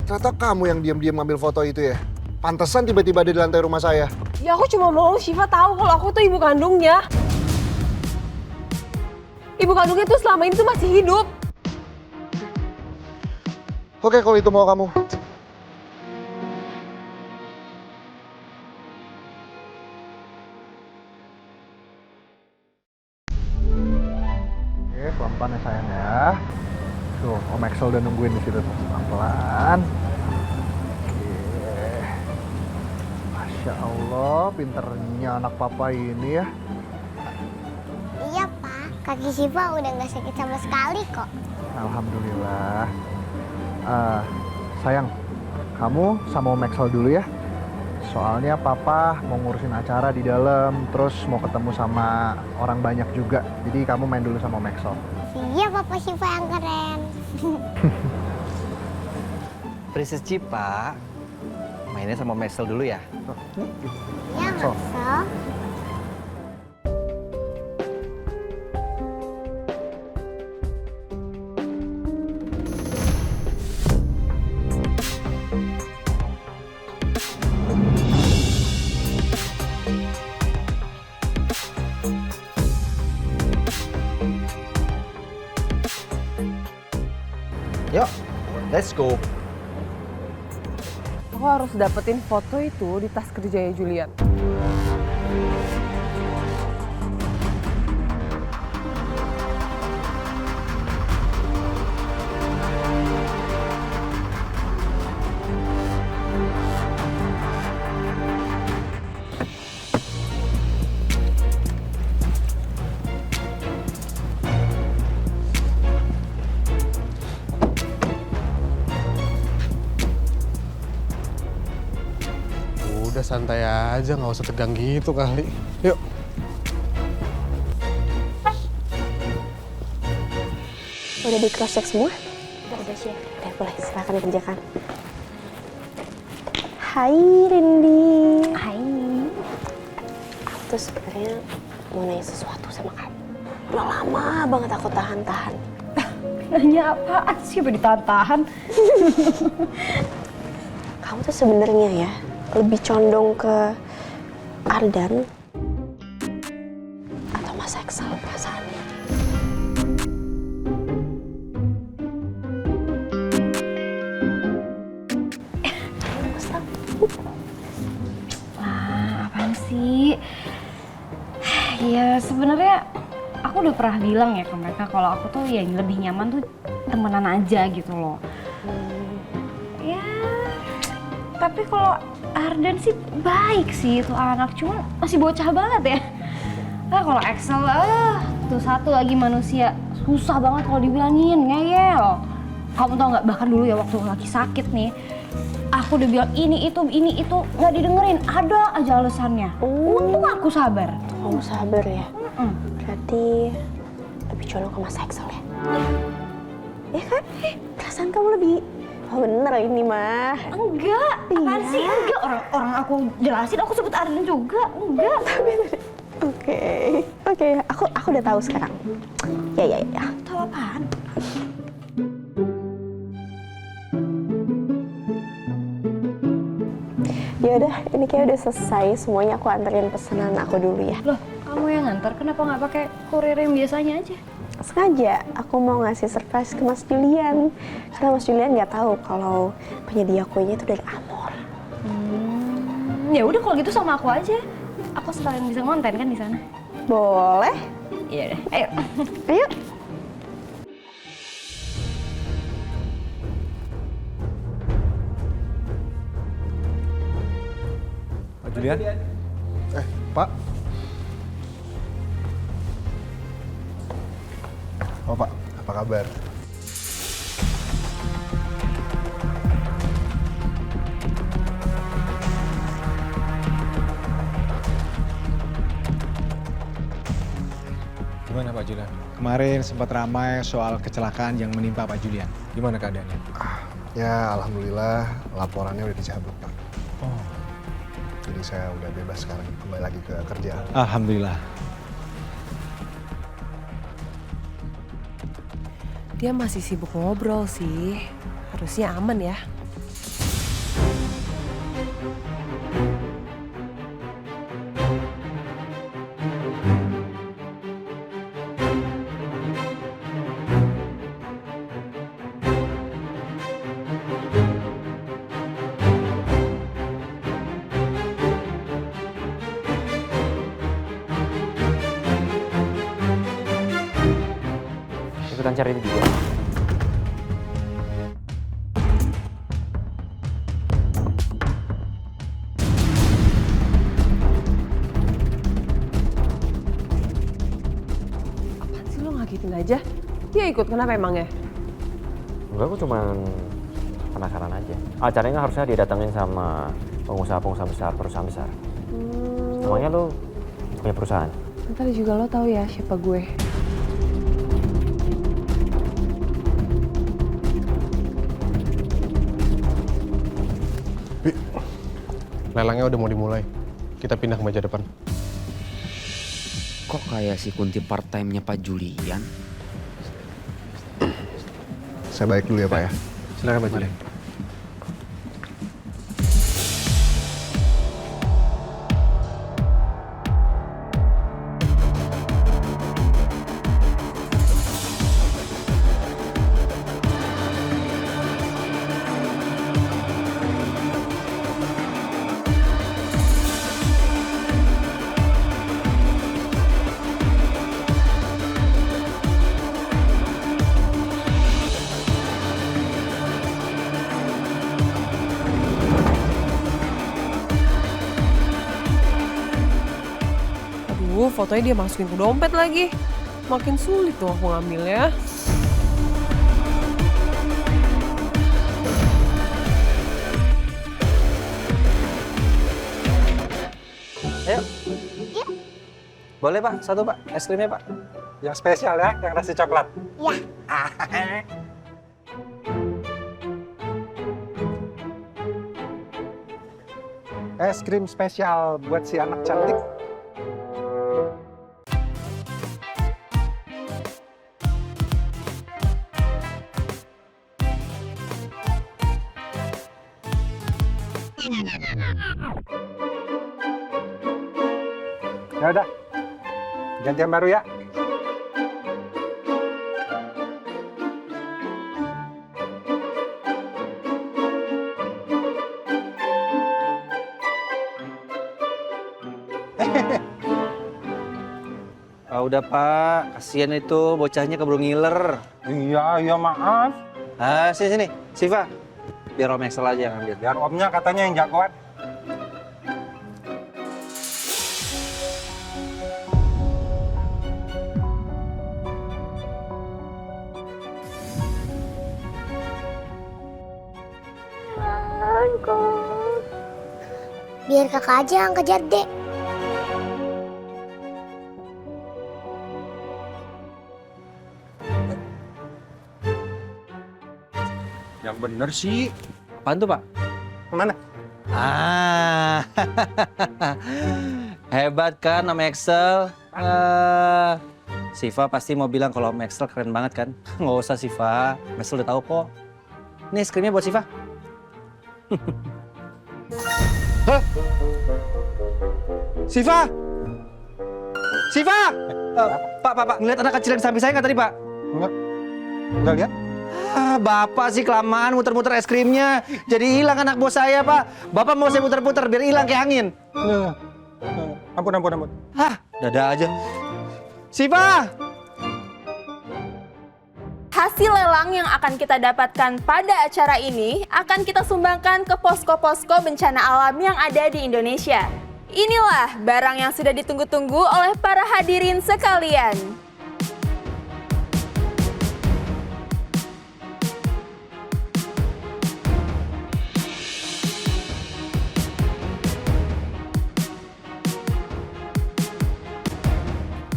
Ternyata kamu yang diam-diam ngambil foto itu ya? Pantesan tiba-tiba ada di lantai rumah saya. Ya aku cuma mau Syifa tahu kalau aku tuh ibu kandungnya. Ibu kandungnya tuh selama ini tuh masih hidup. Oke, kalau itu mau kamu. Oke, pelan-pelan ya sayang ya. Tuh, Om Axel udah nungguin di situ tuh. Pelan-pelan. Oke. Masya Allah, pinternya anak papa ini ya. Iya, Pak. Kaki Syifa udah nggak sakit sama sekali kok. Alhamdulillah. Sayang, kamu sama Om Axel dulu ya. Soalnya papa mau ngurusin acara di dalam, terus mau ketemu sama orang banyak juga. Jadi kamu main dulu sama Om Axel. Iya, Papa Syifa yang keren. Princess Cipa, mainnya sama Maxwell dulu ya. Ya, So. Maxwell. Yuk, let's go. Aku harus dapetin foto itu di tas kerjanya Julian. Udah santai aja, nggak usah tegang gitu kali. Yuk. Udah di cross check semua? Udah sih. Udah boleh, silakan dikerjakan. Hai Rindy. Hai. Aku tuh sebenarnya mau nanya sesuatu sama kamu. Udah lama banget aku tahan-tahan. Nanya apaan sih, apa ditahan-tahan? Kamu tuh sebenarnya ya lebih condong ke Ardan atau Mas Axel perasaannya? Apaan sih? Ya sebenarnya aku udah pernah bilang ya ke mereka kalau aku tuh yang lebih nyaman tuh temenan aja gitu loh. Ya, tapi kalau Ardan sih baik sih itu anak, cuma masih bocah banget ya. Nah kalau Axel, tuh satu lagi manusia susah banget kalau dibilangin, ngeyel. Kamu tau nggak, bahkan dulu ya waktu lagi sakit nih, aku udah bilang ini itu nggak didengerin, ada aja alasannya. Untung aku sabar. Kamu sabar ya? Berarti lebih condong ke Mas Axel ya? Ya kan? Perasaan kamu lebih... Oh bener ini mah. Enggak, apaan sih? Enggak, orang aku jelasin, aku sebut Ardan juga. Enggak. Oke, aku udah tahu sekarang. Ya. Tahu apaan? Ya udah, ini kayak udah selesai semuanya. Aku anterin pesanan aku dulu ya. Loh, kamu yang nganter, kenapa nggak pakai kurir yang biasanya aja? Sengaja aku mau ngasih surprise ke Mas Julian, karena Mas Julian nggak tahu kalau penyedia kuenya itu dari Amor. Ya udah kalau gitu sama aku aja. Aku sekalian bisa ngonten kan di sana. Boleh? Iya deh, ayo. Ayo. Pak Julian? Pak. Oh Pak, apa kabar? Gimana Pak Julian? Kemarin sempat ramai soal kecelakaan yang menimpa Pak Julian. Gimana keadaannya? Ya alhamdulillah laporannya udah dicabut Pak. Oh. Jadi saya udah bebas sekarang, kembali lagi ke kerjaan. Alhamdulillah. Dia masih sibuk ngobrol sih. Harusnya aman ya. cari dia juga. Apaan sih lo ngagetin aja? Dia ikut, kenapa emangnya? Enggak, aku cuma penasaran aja. Acaranya harusnya didatengin sama pengusaha-pengusaha besar, perusahaan besar. Emangnya lo punya perusahaan? Ntar juga lo tahu ya siapa gue. Pi, lelangnya udah mau dimulai. Kita pindah ke meja depan. Kok kayak si Kunti part-time-nya Pak Julian? Saya balik dulu ya Pak ya. Silakan Pak Julian. Aduh, fotonya dia masukin ke dompet lagi. Makin sulit tuh aku ngambilnya. Ayo. Boleh Pak, satu Pak, es krimnya Pak. Yang spesial ya, yang rasa coklat. Ya. Es krim spesial buat si anak cantik. Ya udah, ganti yang baru ya. Udah Pak, kasihan itu bocahnya keburu ngiler. Iya, maaf. Sini, Siva. Biar Om Excel aja yang ambil. Biar omnya katanya yang jagoan. Biar kakak aja yang kejar, Dek. Yang bener sih. Apaan tuh Pak? Mana? Hebat kan Om Excel? Siva pasti mau bilang kalau Om Excel keren banget kan? Nggak usah Siva, Om Excel udah tahu kok. Nih es krimnya buat Siva. Hah? Siva! Siva! Pak, ngeliat anak kecil yang di samping saya nggak tadi Pak? Enggak lihat? Bapak sih kelamaan muter-muter es krimnya. Jadi hilang anak bos saya, Pak. Bapak mau saya muter-muter biar hilang kayak angin. Ampun. Dada aja. Siva! Hasil lelang yang akan kita dapatkan pada acara ini akan kita sumbangkan ke posko-posko bencana alam yang ada di Indonesia. Inilah barang yang sudah ditunggu-tunggu oleh para hadirin sekalian.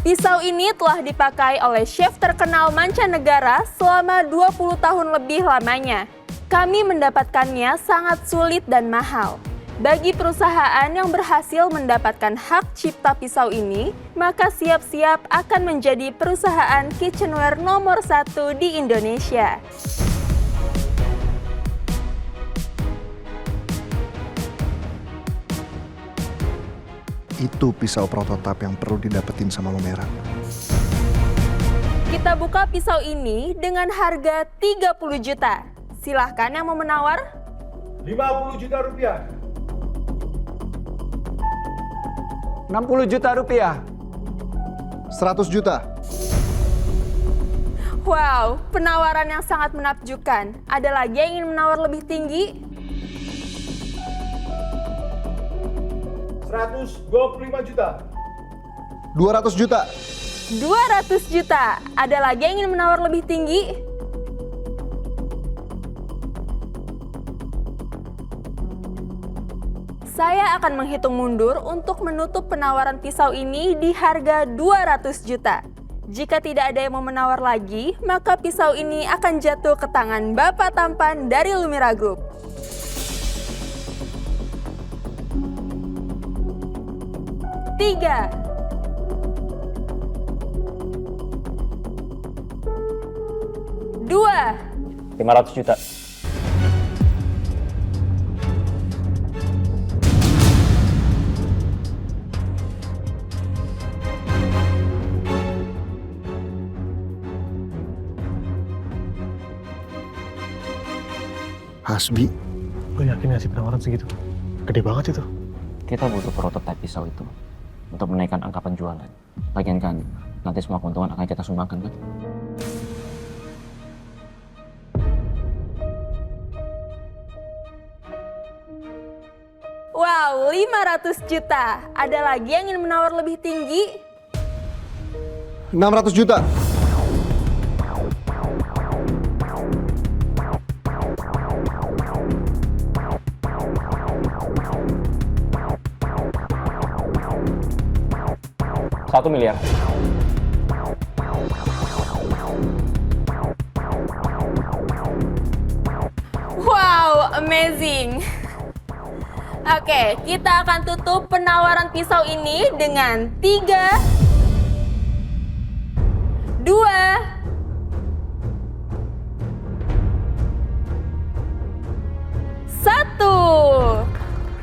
Pisau ini telah dipakai oleh chef terkenal mancanegara selama 20 tahun lebih lamanya. Kami mendapatkannya sangat sulit dan mahal. Bagi perusahaan yang berhasil mendapatkan hak cipta pisau ini, maka siap-siap akan menjadi perusahaan kitchenware nomor 1 di Indonesia. Itu pisau prototipe yang perlu didapetin sama Lumera. Kita buka pisau ini dengan harga 30 juta. Silahkan yang mau menawar. 50 juta rupiah. 60 juta rupiah. 100 juta. Wow, penawaran yang sangat menakjubkan. Ada lagi yang ingin menawar lebih tinggi? 125 juta. 200 juta. 200 juta. Ada lagi yang ingin menawar lebih tinggi? Saya akan menghitung mundur untuk menutup penawaran pisau ini di harga 200 juta. Jika tidak ada yang mau menawar lagi, maka pisau ini akan jatuh ke tangan Bapak Tampan dari Lumira Group. Tiga. 2. 500 juta. Hasbi, gue yakin ngasih penawaran segitu. Gede banget itu. Kita butuh prototipe pisau itu untuk menaikkan angka penjualan. Lagian kan, nanti semua keuntungan akan kita sumbangkan kan? Wow, 500 juta. Ada lagi yang ingin menawar lebih tinggi? 600 juta. $1 miliar. Wow, amazing. Oke, kita akan tutup penawaran pisau ini dengan 3, 2, 1.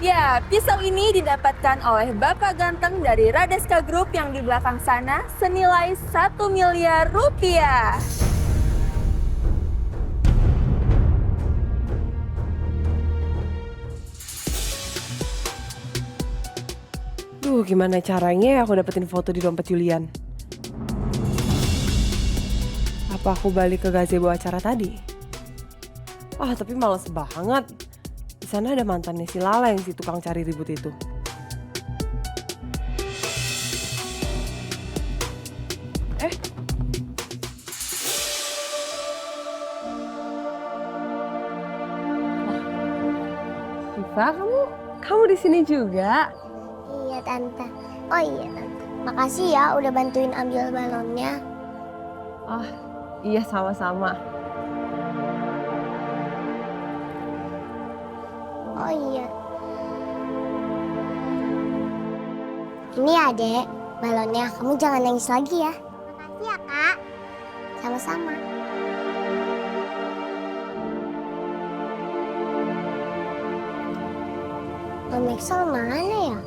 Ya, pisau ini didapatkan oleh Bapak Ganteng dari Radeska Group yang di belakang sana senilai 1 miliar rupiah. Duh, gimana caranya aku dapetin foto di dompet Julian? Apa aku balik ke gazebo acara tadi? Ah, tapi males banget. Di sana ada mantannya si Lala yang si tukang cari ribut itu. Siva, kamu di sini juga? Iya Tante. Oh iya Tante. Makasih ya udah bantuin ambil balonnya. Ah, iya sama-sama. Oh iya. Ini adek, balonnya. Kamu jangan nangis lagi ya. Makasih ya Kak. Sama-sama. Om Axel mana ya?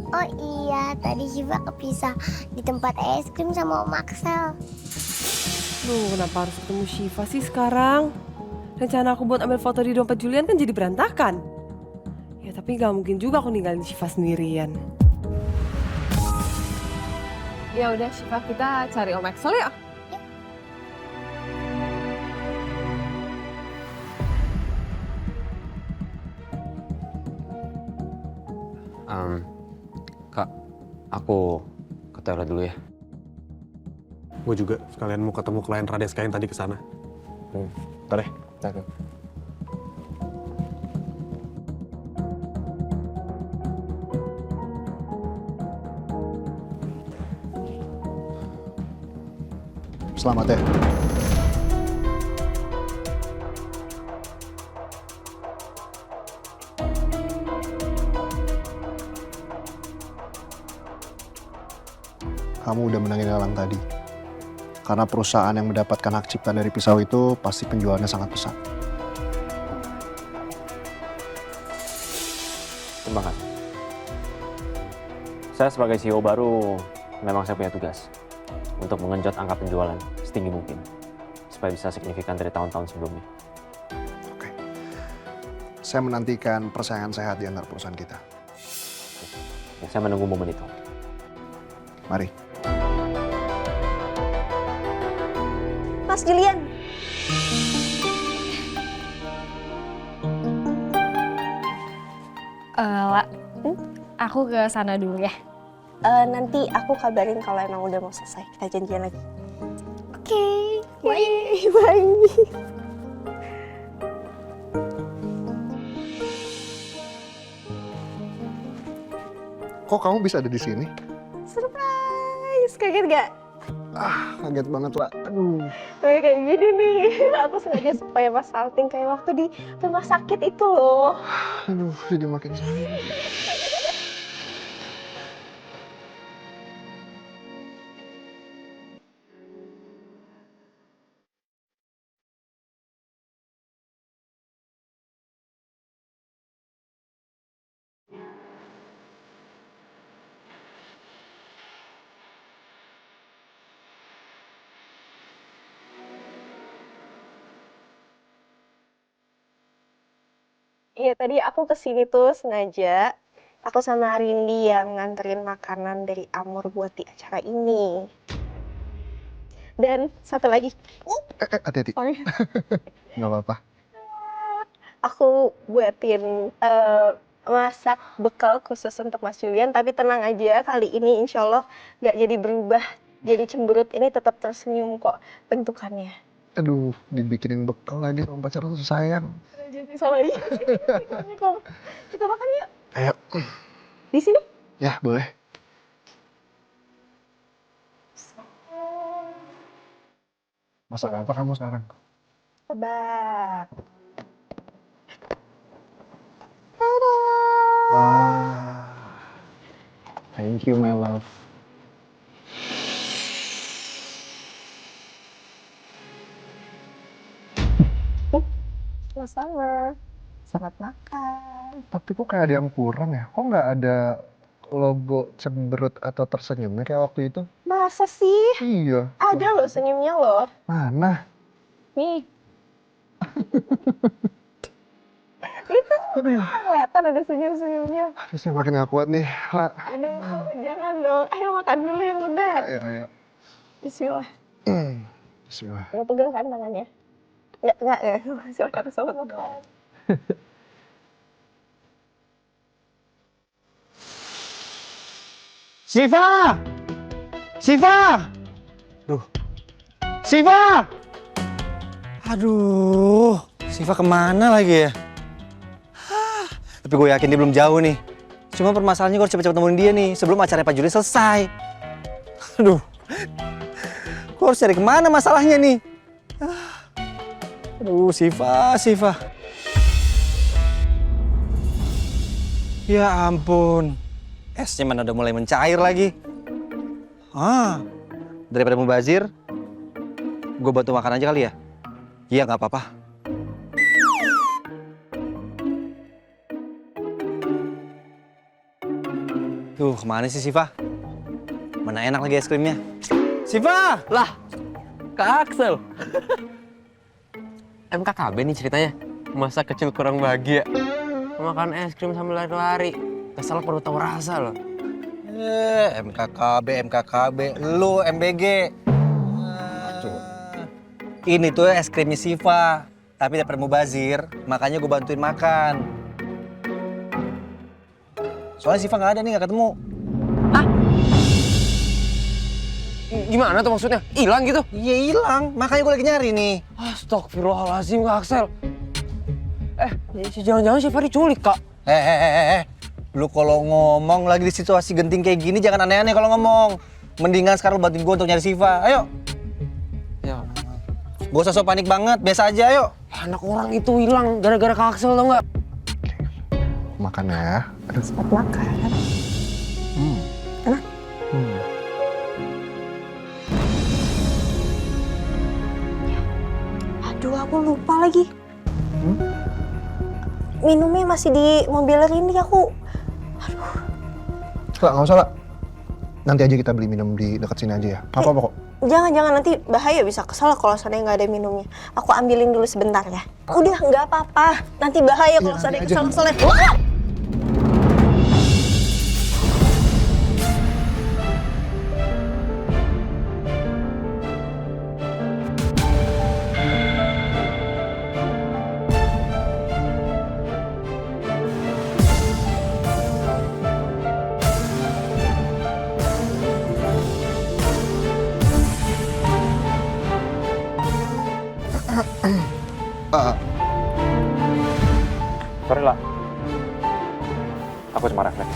Oh iya, tadi Syifa kepisah di tempat es krim sama Om Axel. Duh, kenapa harus ketemu Syifa sih sekarang? Rencana aku buat ambil foto di dompet Julian kan jadi berantakan. Ya tapi gak mungkin juga aku ninggalin Syifa sendirian. Ya udah Syifa, kita cari Om Axel ya. Kak, aku ke toilet dulu ya. Gue juga sekalian mau ketemu klien Radeska yang tadi ke sana. Bentar deh. Selamat ya. Kamu udah menangin lelang tadi. Karena perusahaan yang mendapatkan hak cipta dari pisau itu pasti penjualannya sangat besar. Terima kasih. Saya sebagai CEO baru, memang saya punya tugas untuk mengenjot angka penjualan setinggi mungkin supaya bisa signifikan dari tahun-tahun sebelumnya. saya menantikan persaingan sehat di antara perusahaan kita. Ya, saya menunggu momen itu. Mari. Mas Julian. Aku ke sana dulu ya. Nanti aku kabarin kalau emang udah mau selesai. Kita janjian lagi. Oke. Bye. Bye. Kok kamu bisa ada di sini? Surprise. Kaget gak? Kaget banget, Pak. Aduh. Kayak gini nih. Aku sengaja supaya Mas salting kayak waktu di rumah sakit itu loh. Aduh, jadi makin sayang. Iya, tadi aku kesini tuh sengaja. Aku sama Rindi yang nganterin makanan dari Amur buat di acara ini. Dan satu lagi. Hati-hati. Sorry. Nggak apa-apa. Aku buatin masak bekal khusus untuk Mas Julian. Tapi tenang aja, kali ini insya Allah nggak jadi berubah. Jadi cemberut, ini tetap tersenyum kok bentukannya. Aduh, dibikinin bekal lagi sama pacar sayang. Jadi sama dia. Kita makan yuk. Ayo. Di sini? Ya, boleh. Masak apa kamu sekarang? Tebak. Thank you, my love. Sama-sama. Selamat makan. Tapi kok kayak ada yang kurang ya? Kok nggak ada logo cemberut atau tersenyumnya kayak waktu itu? Masa sih? Iya. Ada loh senyumnya loh. Mana? Nih. Itu kelihatan ada senyum-senyumnya. Aduh, saya makin gak kuat nih. Aduh, jangan dong. Ayo makan dulu yang udah. Ayo. Bismillah. Bismillah. Mau pegang kan tangannya? Enggak. Silakan selamat makan. Siva! Siva! Duh. Siva! Aduh, Siva kemana lagi ya? Tapi gue yakin dia belum jauh nih. Cuma permasalahannya gue harus cepet-cepet nemuin dia nih sebelum acara Pak Julian selesai. Aduh, gue harus cari kemana masalahnya nih? Aduh, Siva. Ya ampun, esnya mana udah mulai mencair lagi. Daripada mubazir, gue bantu makan aja kali ya? Iya, nggak apa-apa. Tuh, kemana sih Siva? Mana enak lagi es krimnya? Siva! Lah, Kak Axel. MKKB nih ceritanya. Masa kecil kurang bahagia. Makan es krim sambil lari-lari. Kesel perlu tahu rasa loh. MKKB, lu MBG. Ini tuh es krimnya Siva, tapi daripada mubazir, makanya gue bantuin makan. Soalnya Siva nggak ada nih, nggak ketemu. Gimana tuh maksudnya? Hilang gitu? Iya hilang, makanya gue lagi nyari nih. Astagfirullahaladzim, Kak Axel. Jangan-jangan Siva diculik, Kak. Lu kalau ngomong lagi di situasi genting kayak gini jangan aneh-aneh kalau ngomong. Mendingan sekarang lu bantuin gue untuk nyari Siva. Ayo. Ya. Gak usah so panik banget, biasa aja ayo. Anak orang itu hilang gara-gara Kak Axel tau nggak? Makan ya. Aduh. Cepat makan. Enak? Aduh, aku lupa lagi. Minumnya masih di mobil ini aku. Lah, nggak usah lah. nanti aja kita beli minum di dekat sini aja ya. Nggak apa-apa kok. Jangan nanti bahaya, bisa kesal kalau seandainya nggak ada minumnya. Aku ambilin dulu sebentar ya. Udah nggak apa-apa. Nanti bahaya kalau seandainya kesal-kesalan. Sorry lah. Aku cuma refleks.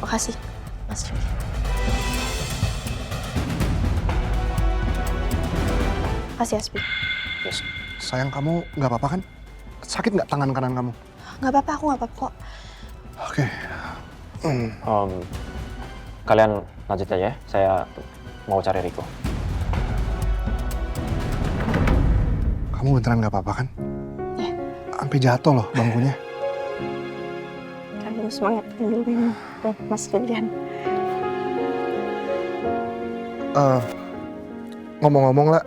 Makasih, Mas Julian. Makasih, Aspi. Yes. Sayang, kamu nggak apa-apa kan? Sakit nggak tangan kanan kamu? Nggak apa-apa, aku nggak apa-apa kok. Oke. Kalian lanjut aja ya. Saya mau cari Riko. Kamu beneran nggak apa-apa kan? Iya. Sampai jatuh loh bangkunya. Kamu semangat dulu minum, Mas Julian. Ngomong-ngomong lah,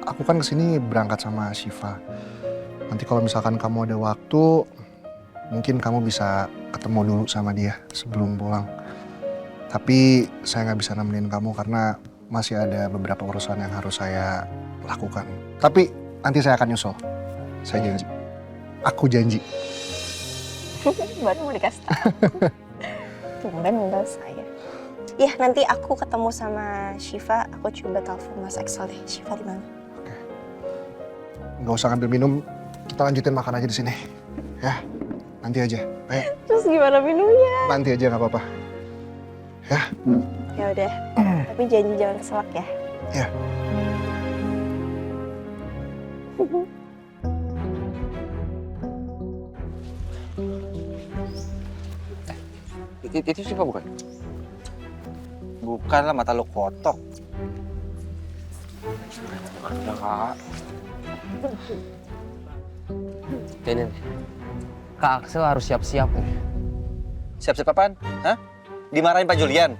aku kan kesini berangkat sama Syifa. Nanti kalau misalkan kamu ada waktu, mungkin kamu bisa ketemu dulu sama dia sebelum pulang. Tapi saya nggak bisa nemenin kamu karena masih ada beberapa urusan yang harus saya lakukan. Tapi nanti saya akan nyusul. Saya janji. Aku janji. Baru mau dikasih tahu. Tumben undang saya. Ya, nanti aku ketemu sama Syifa, aku coba telepon Mas Axel deh. Syifa di mana? Oke. Nggak usah ngambil minum, kita lanjutin makan aja di sini. Ya, nanti aja. Ayo. Terus gimana minumnya? Nanti aja nggak apa-apa. Ya. Ya udah. Tapi janji jangan keselak ya. Ya. Itu Syifa bukan? Bukan lah, mata lu kotok. Ada kak. Ini Kak Axel harus siap-siap nih. Siap-siap apaan? Hah? Dimarahin Pak Julian?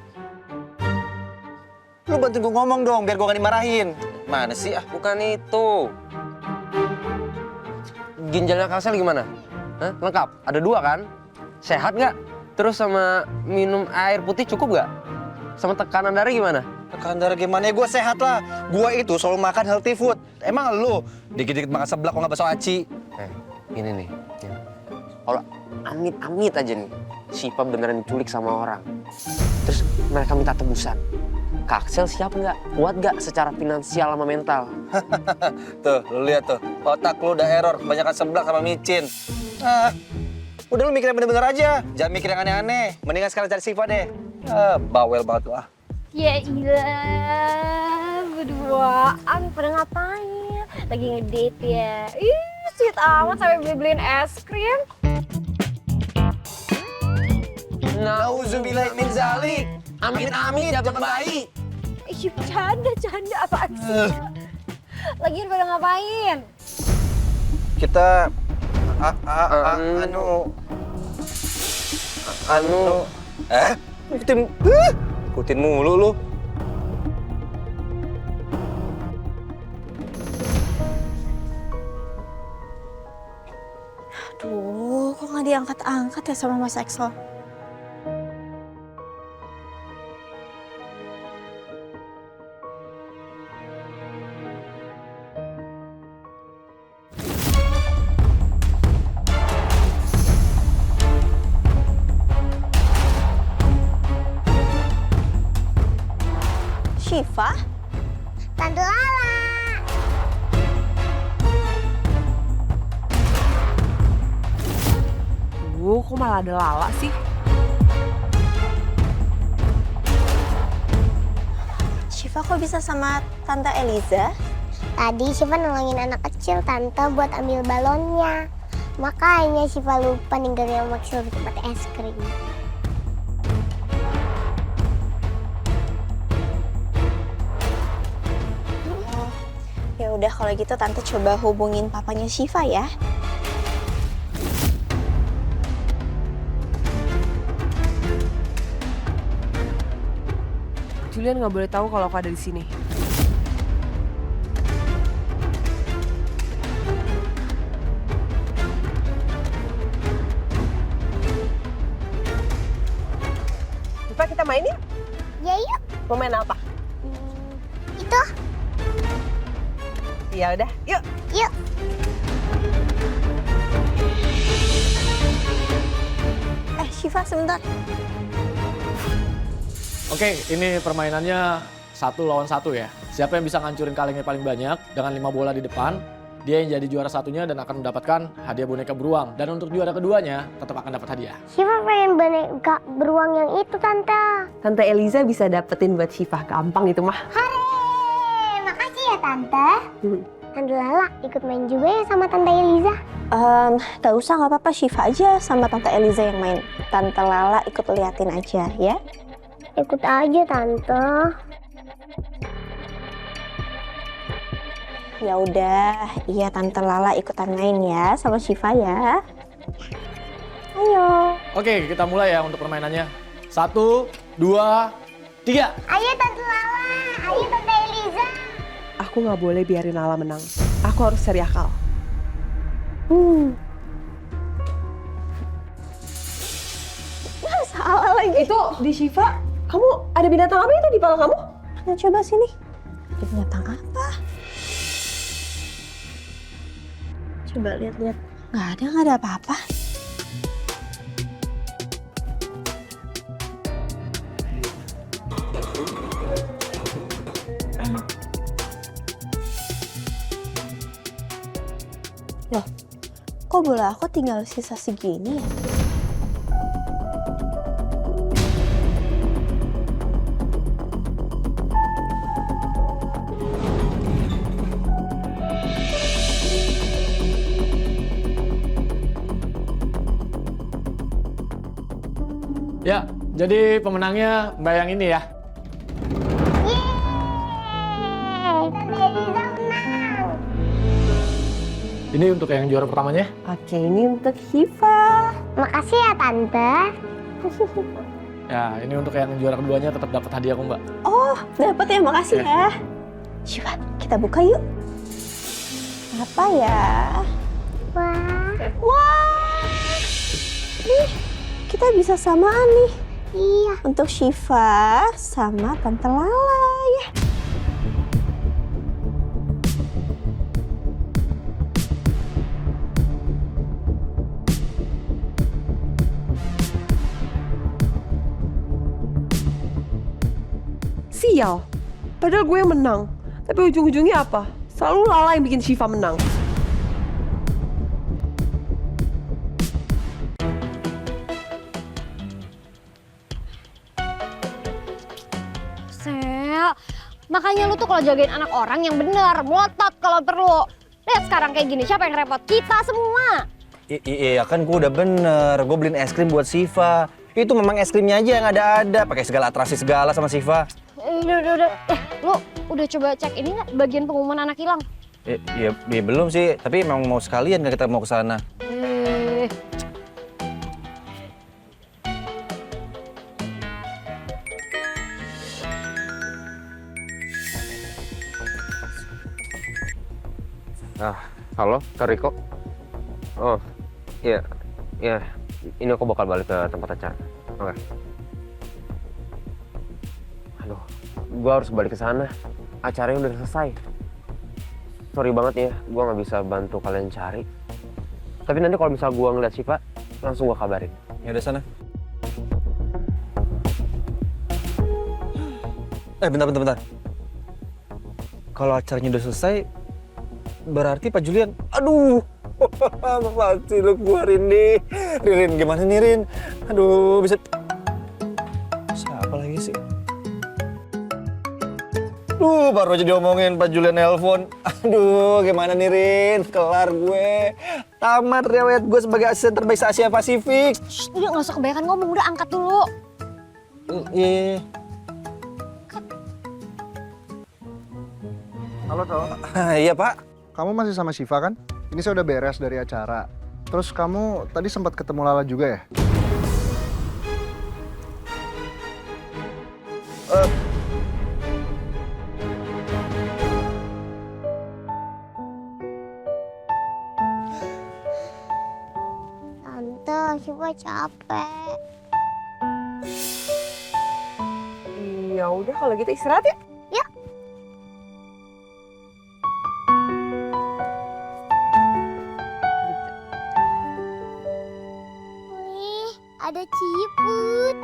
Lu bantuin gue ngomong dong, biar gue gak dimarahin. Mana sih? Bukan itu. Ginjalnya Kak Axel gimana? Hah? Lengkap? Ada 2 kan? Sehat nggak? Terus sama minum air putih cukup nggak? Sama tekanan darah gimana? Tekanan darah gimana? Ya gue sehat lah. Gue itu selalu makan healthy food. Emang lu dikit-dikit makan seblak kok nggak bakso aci? Ini nih. Kalau amit-amit aja nih, Syifa beneran diculik sama orang. Terus mereka minta tebusan. Kak Axel siap nggak? Kuat nggak secara finansial sama mental? Tuh, lu lihat tuh. Otak lu udah error. Kebanyakan seblak sama micin. Udah lu mikir yang bener-bener aja. Jangan mikir yang aneh-aneh. Mendingan sekarang cari Syifa deh. Bawel banget lah. Ya ilah, berduaan pada ngapain? Lagi ngedate ya? Ih, sweet amat sampai beli-beliin es krim. Nauzubillah min zalik. Amin-amin, dapat bayi. Ih, canda apaan sih? Lagian pada ngapain? Kita ikutin mulu lu. Aduh, kok nggak diangkat-angkat ya sama Mas Axel? Syifa? Tante Lala. Kok malah ada Lala sih? Syifa kok bisa sama Tante Eliza? Tadi Syifa nolongin anak kecil Tante buat ambil balonnya. Makanya Syifa lupa ninggalin Maxwell di tempat es krim. Ya udah kalau gitu Tante coba hubungin papanya Syifa ya. Julian nggak boleh tahu kalau aku ada di sini. Syifa, kita main yuk? Ya yuk. Mau main apa? Itu. Ya udah, yuk. Yuk. Syifa sebentar. Oke, ini permainannya 1 lawan 1 ya. Siapa yang bisa ngancurin kalengnya paling banyak dengan 5 bola di depan, dia yang jadi juara satunya dan akan mendapatkan hadiah boneka beruang. Dan untuk juara keduanya tetap akan dapat hadiah. Syifa pengen boneka beruang yang itu, Tante. Tante Eliza bisa dapetin buat Syifa, gampang itu mah. Hore, makasih ya Tante. Tante Lala ikut main juga ya sama Tante Eliza? Gak usah, gak apa-apa. Syifa aja sama Tante Eliza yang main. Tante Lala ikut liatin aja ya. Ikut aja Tante. Ya udah, iya Tante Lala ikutan main ya sama Syifa ya. Ayo. Oke, kita mulai ya untuk permainannya. 1, 2, 3. Ayo Tante Lala, ayo Tante Eliza. Aku nggak boleh biarin Lala menang. Aku harus cari akal. Salah lagi. Itu di Syifa, kamu ada binatang apa itu di kepala kamu? Nah, coba sini. Ada binatang apa? Coba lihat-lihat. Nggak ada apa-apa. Loh, kok bola aku tinggal sisa segini ya? Ya, jadi pemenangnya Mbak yang ini ya. Ini untuk yang juara pertamanya. Oke, ini untuk Syifa. Makasih ya Tante. Ya, ini untuk yang juara keduanya tetap dapat hadiah kok, Mbak. Oh, dapat ya, makasih ya. Syifa, kita buka yuk. Apa ya? Wah. Nih, kita bisa samaan nih. Iya. Untuk Syifa sama Tante Lala ya. Sial, padahal gue yang menang. Tapi ujung-ujungnya apa? Selalu Lala yang bikin Syifa menang. Sel, makanya lu tuh kalau jagain anak orang yang bener, melotot kalau perlu. Lihat sekarang kayak gini, siapa yang repot? Kita semua. Iya kan gue udah bener, gue beliin es krim buat Syifa. Itu memang es krimnya aja yang ada-ada, pakai segala atraksi segala sama Syifa. Udah. Lu udah coba cek ini nggak bagian pengumuman anak hilang? Iya belum sih, tapi memang mau sekalian kan kita mau ke sana. Halo, Kak Riko. Oh, iya. Ini aku bakal balik ke tempat acara. Oke. Aduh, gua harus balik ke sana. Acaranya udah selesai. Sorry banget ya, gua nggak bisa bantu kalian cari. Tapi nanti kalau misal gua ngeliat Syifa, langsung gua kabarin. Ya udah sana. Bentar. Kalau acaranya udah selesai, berarti Pak Julian, aduh, pasti lu keluarin nih. Ririn, gimana nih Rin? Aduh, bisa... Siapa lagi sih? Baru aja diomongin Pak Julian nelpon. Aduh, gimana nih Rin? Kelar gue. Tamat riwayat gue sebagai asisten terbaik Asia Pasifik. Udah nggak usah kebanyakan ngomong, udah angkat dulu. Iya. Halo, Toh. Iya, Pak. Kamu masih sama Syifa kan? Ini saya udah beres dari acara. Terus kamu tadi sempat ketemu Lala juga ya? capek. Ya udah kalau gitu istirahat ya. Ya. Wih, ada ciput.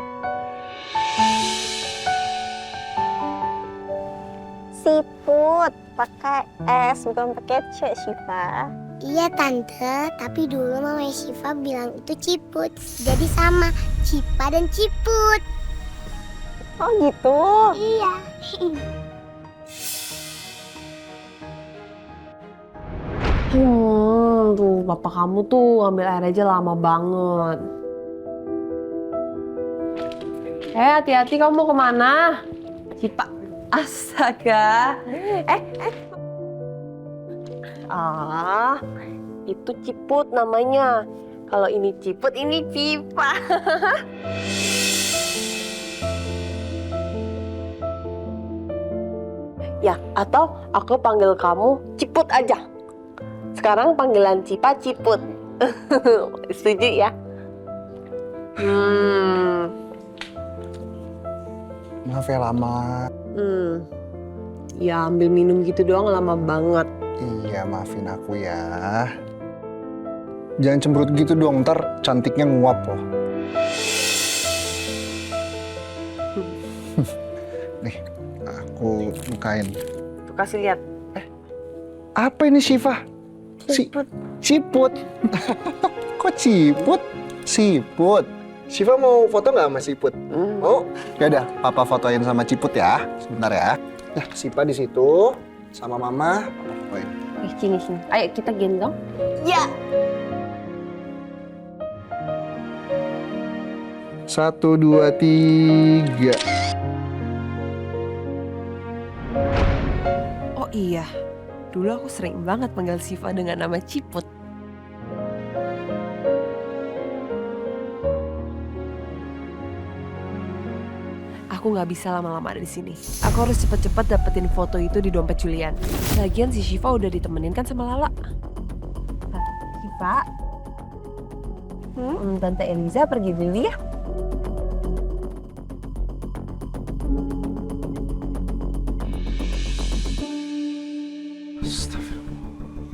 Siput, pakai S bukan pakai C, Syifa. Iya tante, tapi dulu mama Syifa bilang itu ciput. Jadi sama Cipa dan Ciput. Oh gitu? Iya. Tuh bapak kamu tuh ambil air aja lama banget. Hati-hati kamu mau kemana? Cipa, astaga. Itu Ciput namanya. Kalau ini Ciput, ini Cipa. Ya, atau aku panggil kamu Ciput aja. Sekarang panggilan Cipa Ciput. Setuju ya? Maaf ya lama. Ya ambil minum gitu doang lama banget. Iya, maafin aku ya. Jangan cemberut gitu dong, ntar cantiknya nguap loh. Nih, aku bukain. Tuh kasih lihat. Apa ini Syifa? Ciput. Kok Ciput? Siput. Syifa mau foto nggak sama Ciput? Mau? Yaudah, papa fotoin sama Ciput ya. Sebentar ya. Nah, Syifa di situ sama mama. Papa fotoin. Sini. Ayo kita gendong. Ya. 1, 2, 3. Oh iya, dulu aku sering banget panggil Syifa dengan nama Ciput. Aku nggak bisa lama-lama ada di sini. Aku harus cepet-cepet dapetin foto itu di dompet Julian. Lagian si Syifa udah ditemenin kan sama Lala. Syifa, Tante Eliza pergi dulu ya.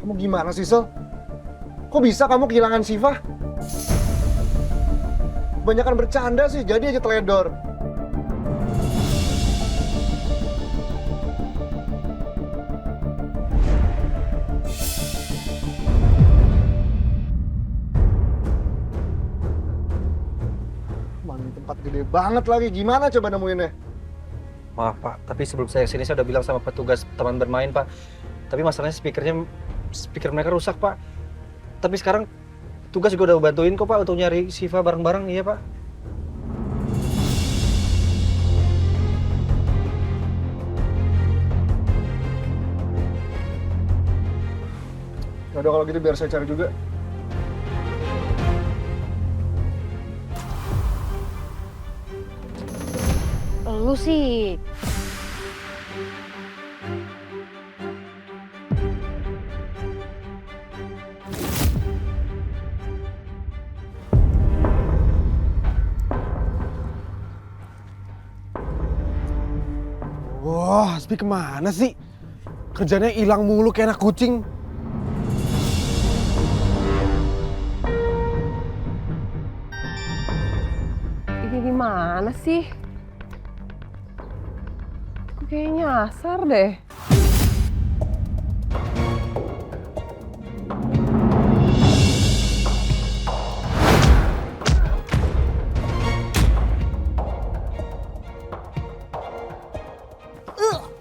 Kamu gimana sih, Sel? Kok bisa kamu kehilangan Syifa? Banyakan bercanda sih, jadi aja teledor. Mana tempat gede banget lagi, gimana coba nemuinnya? Maaf Pak, tapi sebelum saya kesini saya udah bilang sama petugas taman bermain Pak. Tapi masalahnya speaker mereka rusak Pak. Tapi sekarang tugas juga udah bantuin kok Pak untuk nyari Syifa bareng-bareng, iya Pak. Yaudah kalau gitu biar saya cari juga. Lu sih. Wah, Hasbi kemana sih? Kerjanya hilang mulu kayak anak kucing. Ini di mana sih? Kok kayaknya nyasar deh.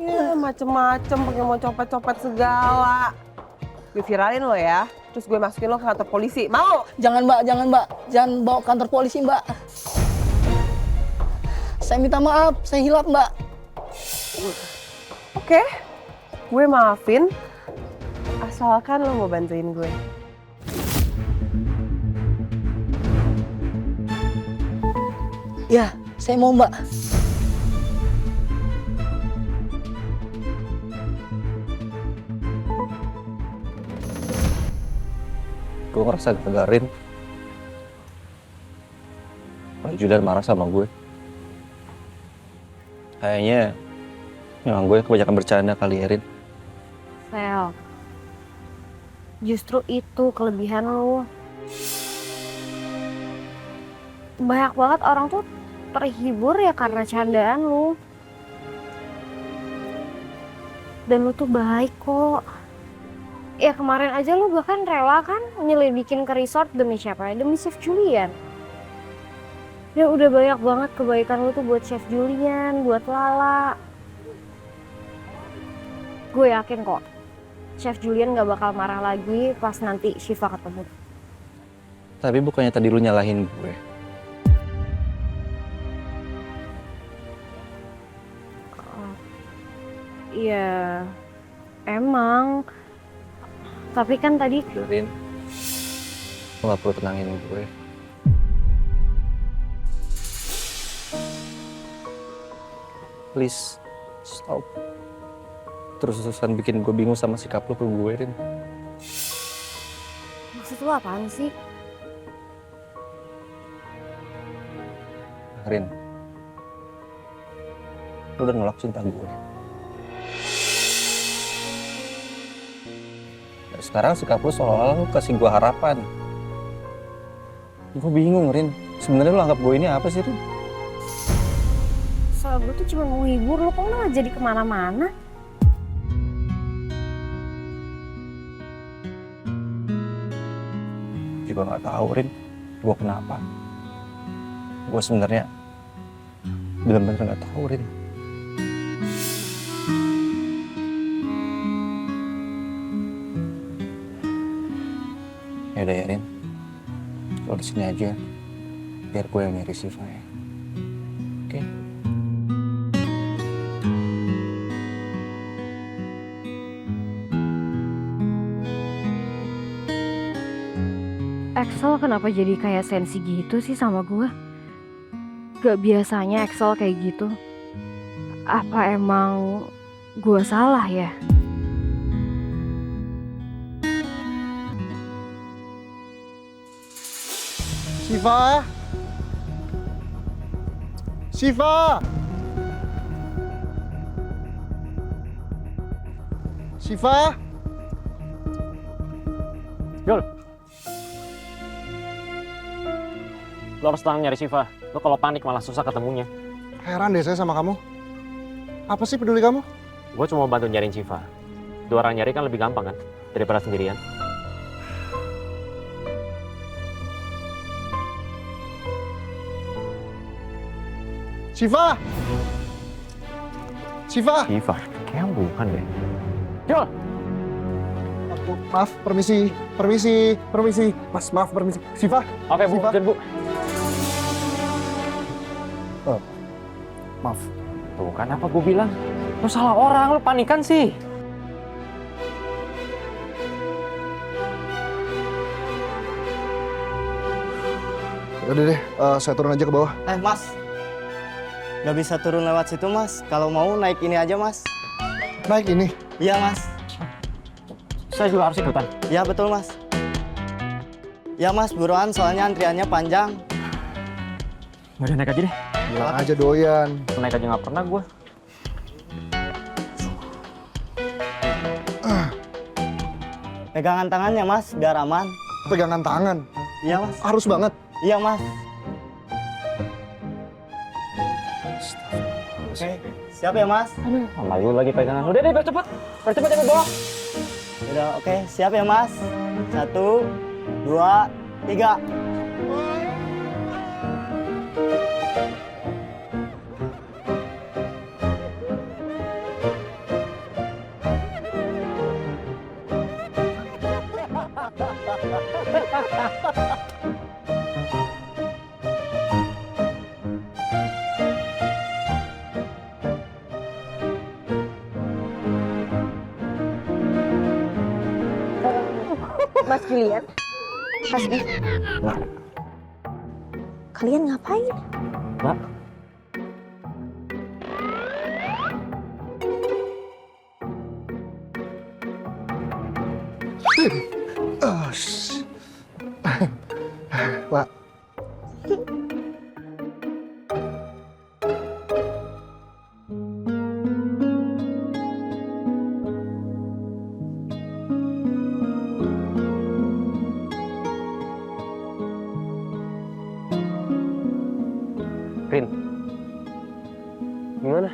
Ya macem-macem pakai mau copet-copet segala. Gue viralin lo ya, terus gue masukin lo ke kantor polisi. Mau? Jangan mbak, jangan bawa ke kantor polisi mbak. Saya minta maaf, saya hilap mbak. Oke, gue maafin. Asalkan lo mau bantuin gue. Ya, saya mau mbak. Gue ngerasa gagarin. Pak Julian marah sama gue. Kayaknya memang gue kebanyakan bercanda kali ya, Rin. Sel, justru itu kelebihan lu. Banyak banget orang tuh terhibur ya karena candaan lu. Dan lu tuh baik kok. Ya kemarin aja lu bahkan rela kan nyelidikin ke resort demi siapa? Demi Chef Julian. Ya udah banyak banget kebaikan lu tuh buat Chef Julian, buat Lala. Gue yakin kok, Chef Julian gak bakal marah lagi pas nanti Syifa ketemu. Tapi bukannya tadi lu nyalahin gue. Iya, emang. Tapi kan tadi... Rin, lu gak perlu tenangin gue. Please, stop. Terus-terusan bikin gue bingung sama sikap lu ke gue, Rin. Maksud lu apaan sih? Rin, lu udah nolak cinta gue. Dan sekarang sikap lu seolah-olah lu kasih gue harapan. Gue bingung, Rin. Sebenarnya lu anggap gue ini apa sih, Rin? Soal gue tuh cuma mau hibur, lu kok malah jadi kemana-mana? Juga nggak tahu, Rin. Gue kenapa? Gue sebenarnya benar-benar nggak tahu, Rin. Ya udah ya, Rin. Lo di sini aja, biar gue yang nyari Syifa ya. Oke? Axel kenapa jadi kayak sensi gitu sih sama gue? Gak biasanya Axel kayak gitu. Apa emang gue salah ya? Syifa! Syifa! Syifa! Jul! Lo harus tenang nyari Syifa. Lo kalau panik malah susah ketemunya. Heran deh saya sama kamu. Apa sih peduli kamu? Gue cuma bantu nyariin Syifa. 2 orang nyari kan lebih gampang kan? Daripada sendirian. Syifa! Syifa! Syifa? Kayaknya bukan deh. Jul! Maaf, permisi. Mas, maaf, permisi. Syifa? Oke, Bu. Jen, Bu. Oh, maaf. Tuh kan apa gue bilang? Lo salah orang, lo panikan sih. Udah deh, saya turun aja ke bawah. Mas, nggak bisa turun lewat situ mas. Kalau mau naik ini aja mas. Naik ini? Iya mas. Saya juga harus ikutan. Iya betul mas. Ya mas, buruan soalnya antriannya panjang. Udah naik aja deh. Bilang aja doyan. Naik aja nggak pernah gue. Pegangan tangannya mas, biar aman. Pegangan tangan? Iya mas. Harus banget? Iya mas. Oke, siap ya mas? Aduh, sama lu lagi pegangan. Udah deh, biar cepet. Biar cepet ya bawa. Udah, oke, siap ya mas? 1, 2, 3. Mas Julian, Mas B. Kalian ngapain? Mbak. Pak. Rin, gimana?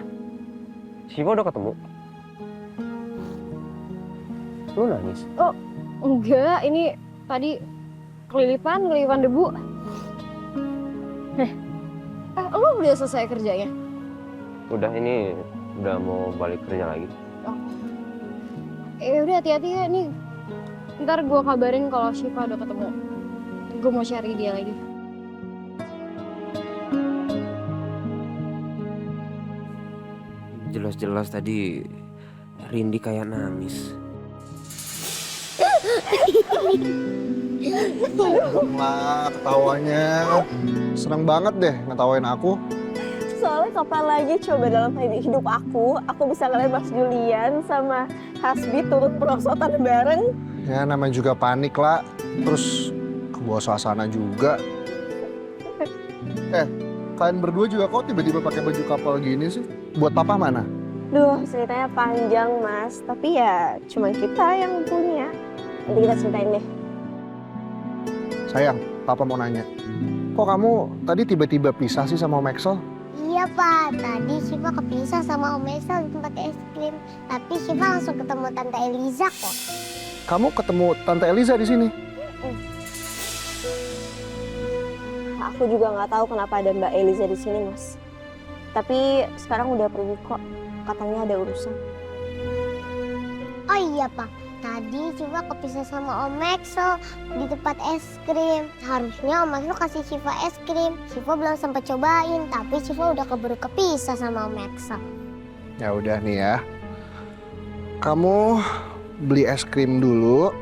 Syifa udah ketemu? Lu nangis? Oh, enggak. Ini tadi kelilipan debu. Lu udah selesai kerjanya? Udah, ini udah mau balik kerja lagi. Udah hati-hati ya nih. Ntar gue kabarin kalau Syifa udah ketemu. Gue mau cari dia lagi. Jelas-jelas tadi Rindi kayak nangis. Lah, ketawanya. Seneng banget deh ngetawain aku. Soalnya kapan lagi coba dalam hidup aku bisa ngeliat Mas Julian sama Hasbi turut perosotan bareng. Ya namanya juga panik lah. Terus kebawa suasana juga. Kalian berdua juga kok tiba-tiba pakai baju kapal gini sih? Buat papa mana? Duh, ceritanya panjang Mas. Tapi ya cuma kita yang punya. Nanti kita ceritain deh. Sayang, papa mau nanya. Kok kamu tadi tiba-tiba pisah sih sama Om Axel? Iya Pak, tadi Syifa kepisah sama Om Axel di tempat es krim. Tapi Syifa langsung ketemu Tante Eliza kok. Kamu ketemu Tante Eliza di sini? Aku juga nggak tahu kenapa ada Mbak Eliza di sini Mas. Tapi sekarang udah pergi kok. Katanya ada urusan. Oh iya Pak, tadi Syifa kepisah sama Om Axel di tempat es krim. Harusnya Om Axel kasih Syifa es krim. Syifa belum sempat cobain, tapi Syifa udah keburu kepisah sama Om Axel. Ya udah nih ya. Kamu beli es krim dulu.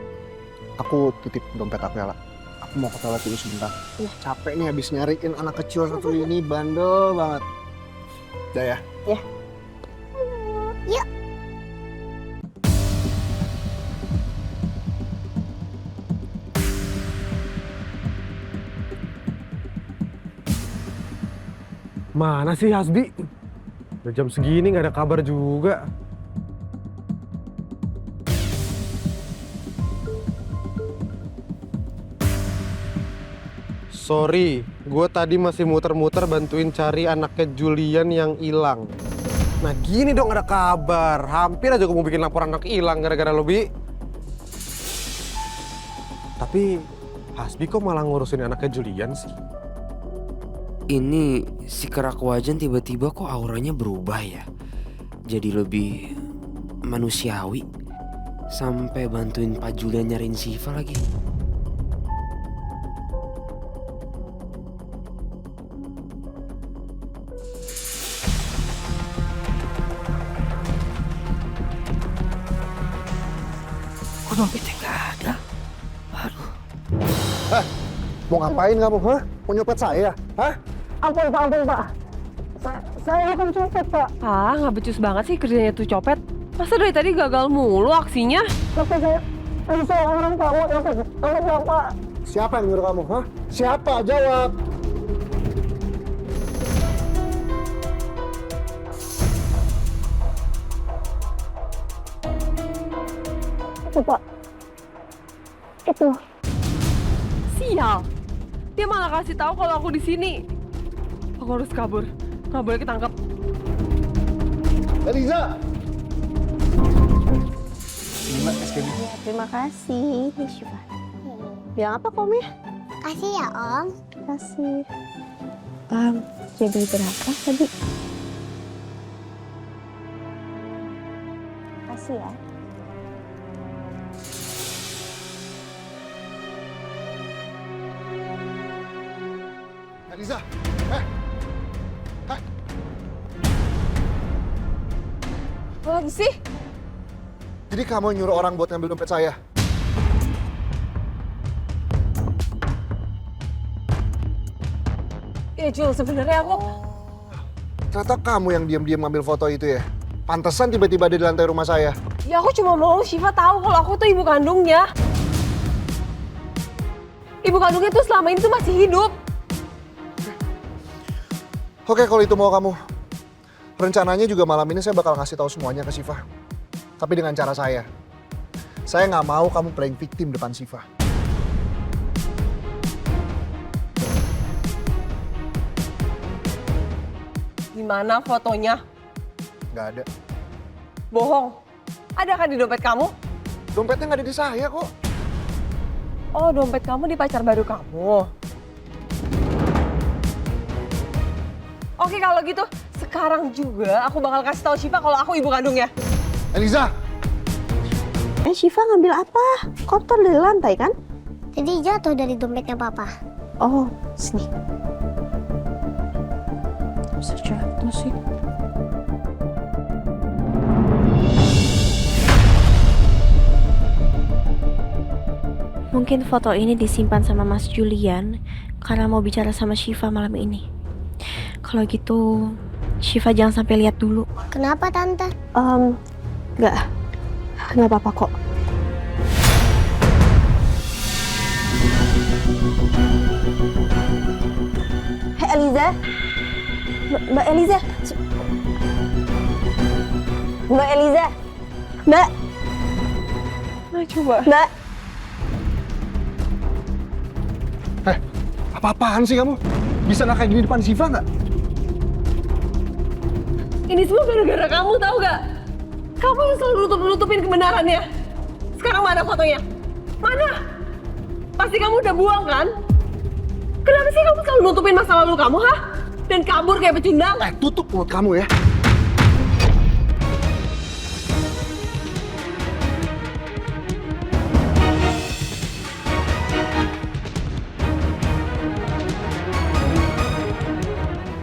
Aku titip dompet aku ya, lah. Aku mau ke toilet dulu sebentar. Capek nih habis nyariin anak kecil satu ini, bandel banget. Udah ya? Ya. Yuk. Mana sih Hasbi? Udah jam segini nggak ada kabar juga. Sorry, gue tadi masih muter-muter bantuin cari anaknya Julian yang hilang. Nah gini dong ada kabar, hampir aja gue mau bikin laporan anak hilang gara-gara lo, Bi. Tapi Hasbi kok malah ngurusin anaknya Julian sih? Ini si kerak wajan tiba-tiba kok auranya berubah ya. Jadi lebih manusiawi. Sampai bantuin Pak Julian nyariin Syifa lagi. Kok dompetnya nggak ada? Aduh. Mau ngapain kamu? Hah? Mau nyopet saya? Hah? Ampun Pak. Saya bukan copet Pak. Nggak becus banget sih kerjanya tuh copet. Masa dari tadi gagal mulu aksinya? Tapi saya orang tahu yang Pak. Siapa yang nyuruh kamu? Hah? Siapa? Jawab. Itu Pak. Itu. Sial. Dia malah kasih tahu kalau aku di sini. Aku harus kabur. Nggak boleh ketangkep. Eliza. Terima kasih, Syifa. Bilang apa Om ya? Kasih ya Om. Kasih. Jadi berapa tadi? Kasih ya. Eliza. Apa lagi sih? Jadi kamu nyuruh orang buat ngambil dompet saya? Ya Jul, sebenarnya aku... Ternyata kamu yang diam-diam ngambil foto itu ya? Pantesan tiba-tiba ada di lantai rumah saya. Ya aku cuma mau Syifa tahu kalau aku tuh ibu kandungnya. Ibu kandungnya tuh selama ini tuh masih hidup. Oke, kalau itu mau kamu. Rencananya juga malam ini saya bakal ngasih tahu semuanya ke Syifa. Tapi dengan cara saya. Saya nggak mau kamu playing victim depan Syifa. Di mana fotonya? Nggak ada. Bohong. Ada kan di dompet kamu? Dompetnya nggak ada di saya kok. Oh, dompet kamu di pacar baru kamu. Oke, kalau gitu sekarang juga aku bakal kasih tahu Syifa kalau aku ibu kandungnya. Eliza! Syifa ngambil apa? Kotor dari lantai kan? Jadi jatuh dari dompetnya papa. Oh, sini. Bisa jatuh sih. Mungkin foto ini disimpan sama Mas Julian karena mau bicara sama Syifa malam ini. Kalau gitu, Syifa jangan sampai lihat dulu. Kenapa tante? Nggak apa-apa kok. Hei Eliza, Mbak Eliza, Mbak Eliza, Mbak. Nah, coba. Mbak. Apa-apaan sih kamu? Bisa nggak kayak gini depan Syifa nggak? Ini semua gara-gara kamu, tahu gak? Kamu yang selalu nutupin kebenarannya. Sekarang mana fotonya? Mana? Pasti kamu udah buang kan? Kenapa sih kamu selalu nutupin masa lalu kamu, ha? Dan kabur kayak pecundang? Tutup mulut kamu ya.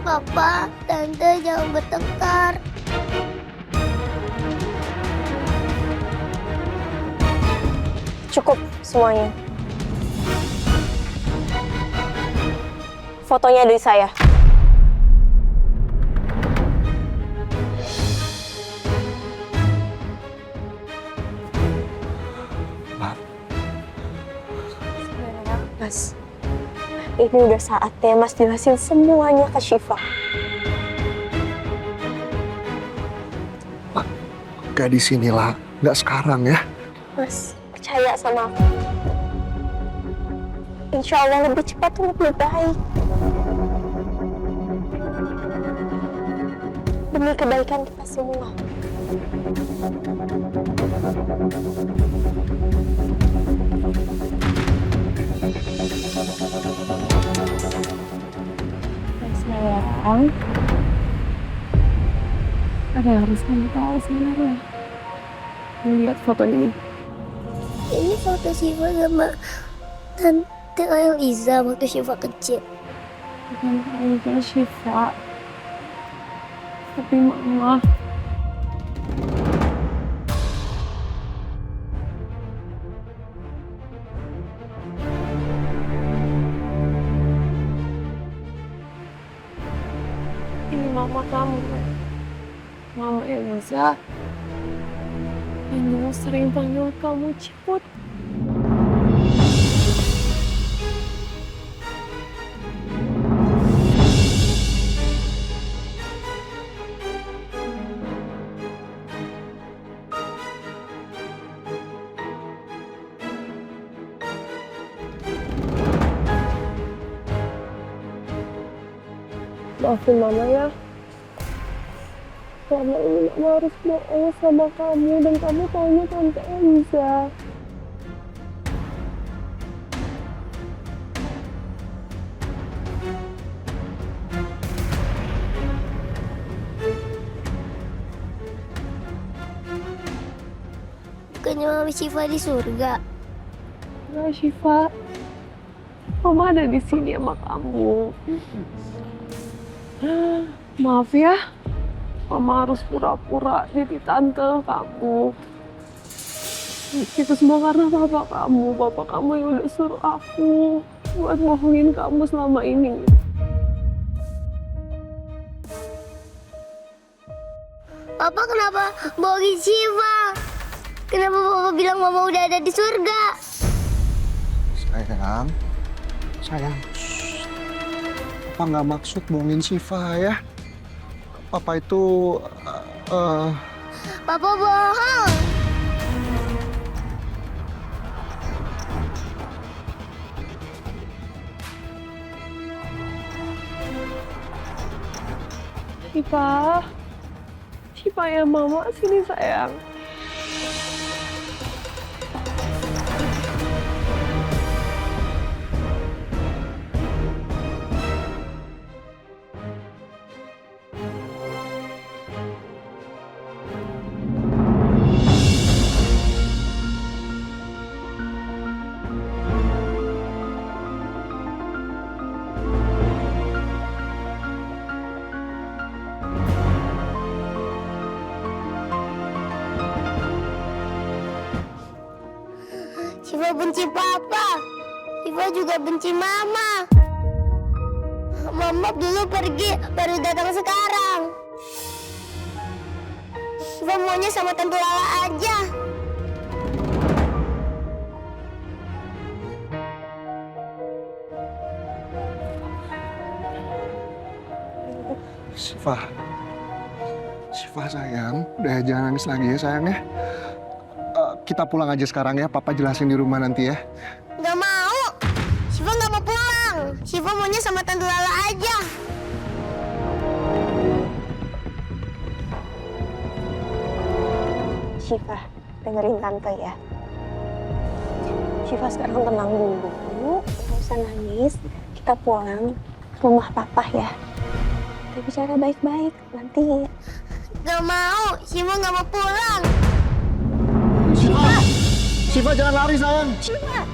Papa, tante jangan bertengkar. Cukup semuanya. Fotonya dari saya. Mas, ini udah saatnya Mas jelasin semuanya ke Syifa. Gak di sini lah, nggak sekarang ya. Mas, percaya sama aku. Insya Allah lebih cepat lebih baik. Demi kebaikan kita semua. Sayang, ada yang harus kamu tahu sebenarnya. Lihat foto ini. Ini foto Syifa sama Tante Eliza waktu Syifa kecil. Bukan tante Syifa, tapi mama. Ini mama kamu, Mama Eliza. Yang dulu sering panggil kamu Ciput. Maafin Mama ya. Selama ini Mama harus bohong sama kamu dan kamu taunya Tante Eliza. Bukannya Mama Syifa di surga? Nah, Syifa, Mama ada di sini sama kamu. Maaf ya, Mama harus pura-pura jadi tante kamu. Itu semua karena papa kamu yang udah suruh aku buat bohongin kamu selama ini. Papa kenapa bohongin Syifa? Kenapa Papa bilang Mama udah ada di surga? Sayang. Papa nggak maksud bohongin Syifa ya. Papa itu... Papa bohong. Syifa ya mama, sini sayang. Syifa benci papa. Syifa juga benci mama. Mama dulu pergi, baru datang sekarang. Syifa maunya sama Tante Lala aja. Syifa sayang, udah jangan nangis lagi ya sayang ya. Kita pulang aja sekarang ya, papa jelasin di rumah nanti ya. Gak mau. Syifa gak mau pulang. Syifa maunya sama Tante Lala aja. Syifa, dengerin tante ya. Syifa sekarang tenang dulu, nggak usah nangis. Kita pulang ke rumah papa ya. Kita bicara baik-baik nanti. Gak mau. Syifa gak mau pulang. Syifa jangan lari sayang. Syifa.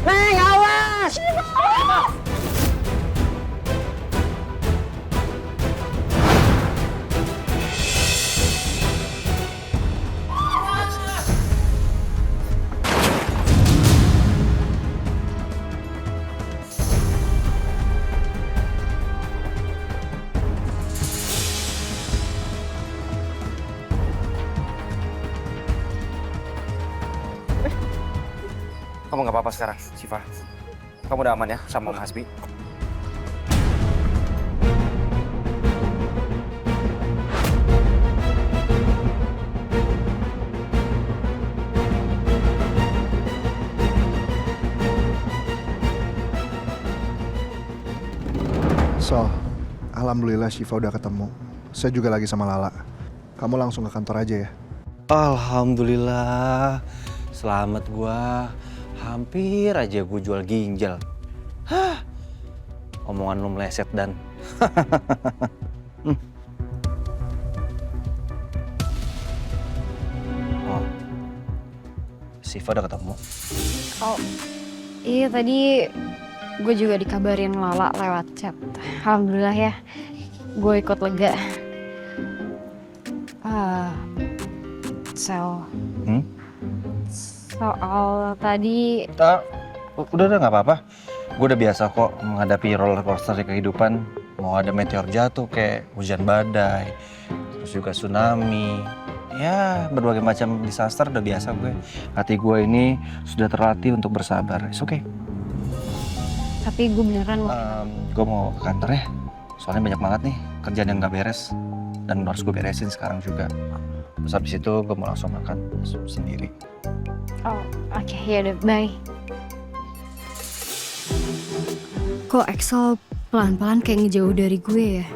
Neng, awas! Kamu nggak apa-apa sekarang, Syifa. Kamu udah aman ya sama Om Hasbi? So, alhamdulillah Syifa udah ketemu. Saya juga lagi sama Lala. Kamu langsung ke kantor aja ya. Alhamdulillah, selamat gua. Hampir aja gue jual ginjal. Hah, omongan lu meleset dan. Oh, Syifa udah ketemu. Oh, iya tadi gue juga dikabarin Lala lewat chat. Alhamdulillah ya, gue ikut lega. Soal tadi... Udah nggak apa-apa. Gue udah biasa kok menghadapi roller coaster di kehidupan. Mau ada meteor jatuh kayak hujan badai, terus juga tsunami. Ya, berbagai macam disaster udah biasa gue. Hati gue ini sudah terlatih untuk bersabar. It's okay. Tapi gue beneran mau... Gue mau ke kantor ya. Soalnya banyak banget nih kerjaan yang nggak beres. Dan harus gue beresin sekarang juga. Terus habis itu gue mau langsung makan sendiri. Oh, oke, yaudah, bye. Kok Axel pelan-pelan kayak ngejauh dari gue ya?